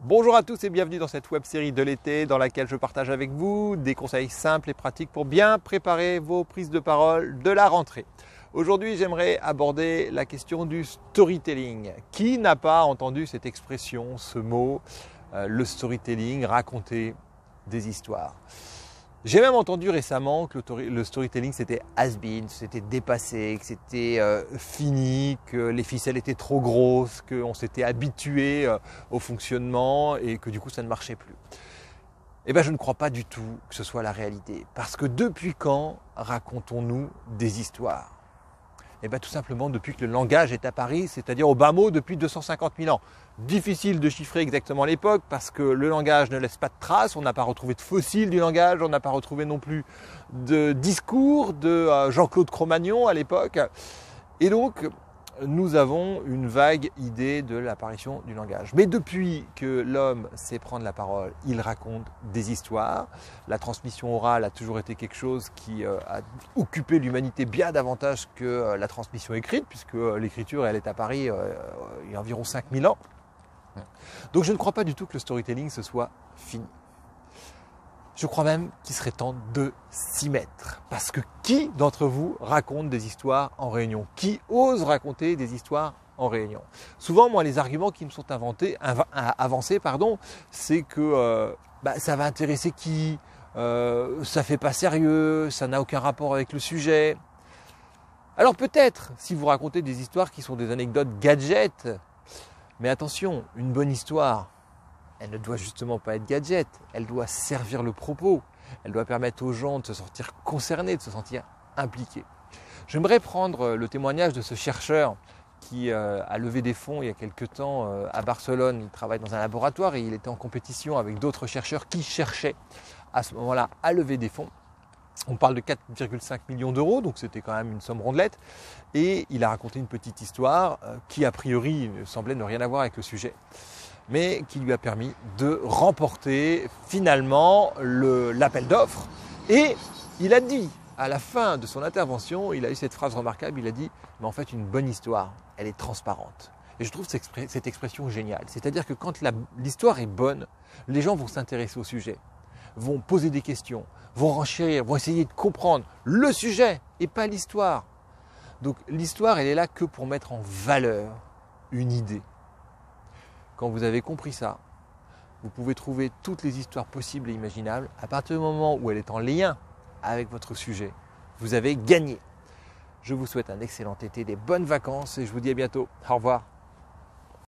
Bonjour à tous et bienvenue dans cette web série de l'été dans laquelle je partage avec vous des conseils simples et pratiques pour bien préparer vos prises de parole de la rentrée. Aujourd'hui, j'aimerais aborder la question du storytelling. Qui n'a pas entendu cette expression, ce mot, le storytelling, raconter des histoires? J'ai même entendu récemment que le storytelling c'était has-been, c'était dépassé, que c'était fini, que les ficelles étaient trop grosses, qu'on s'était habitué au fonctionnement et que du coup ça ne marchait plus. Eh bien je ne crois pas du tout que ce soit la réalité. Parce que depuis quand racontons-nous des histoires? Eh bien tout simplement depuis que le langage est apparu, c'est-à-dire au bas mot depuis 250 000 ans. Difficile de chiffrer exactement l'époque parce que le langage ne laisse pas de traces, on n'a pas retrouvé de fossiles du langage, on n'a pas retrouvé non plus de discours de Jean-Claude Cro-Magnon à l'époque. Et donc nous avons une vague idée de l'apparition du langage. Mais depuis que l'homme sait prendre la parole, il raconte des histoires. La transmission orale a toujours été quelque chose qui a occupé l'humanité bien davantage que la transmission écrite, puisque l'écriture elle est apparue il y a environ 5000 ans. Donc je ne crois pas du tout que le storytelling se soit fini. Je crois même qu'il serait temps de s'y mettre. Parce que qui d'entre vous raconte des histoires en réunion? Qui ose raconter des histoires en réunion? Souvent, moi, les arguments qui me sont avancés, c'est que ça va intéresser qui? Ça fait pas sérieux, ça n'a aucun rapport avec le sujet. Alors peut-être, si vous racontez des histoires qui sont des anecdotes gadgets, mais attention, une bonne histoire, elle ne doit justement pas être gadget, elle doit servir le propos, elle doit permettre aux gens de se sentir concernés, de se sentir impliqués. J'aimerais prendre le témoignage de ce chercheur qui a levé des fonds il y a quelques temps à Barcelone. Il travaille dans un laboratoire et il était en compétition avec d'autres chercheurs qui cherchaient à ce moment-là à lever des fonds. On parle de 4,5 millions d'euros, donc c'était quand même une somme rondelette. Et il a raconté une petite histoire qui a priori semblait ne rien avoir avec le sujet, mais qui lui a permis de remporter finalement l'appel d'offres. Et il a dit, à la fin de son intervention, il a eu cette phrase remarquable, il a dit « mais en fait une bonne histoire, elle est transparente ». Et je trouve cette expression géniale. C'est-à-dire que quand l'histoire est bonne, les gens vont s'intéresser au sujet, vont poser des questions, vont renchérir, vont essayer de comprendre le sujet et pas l'histoire. Donc l'histoire, elle est là que pour mettre en valeur une idée. Quand vous avez compris ça, vous pouvez trouver toutes les histoires possibles et imaginables. À partir du moment où elle est en lien avec votre sujet, vous avez gagné. Je vous souhaite un excellent été, des bonnes vacances et je vous dis à bientôt. Au revoir.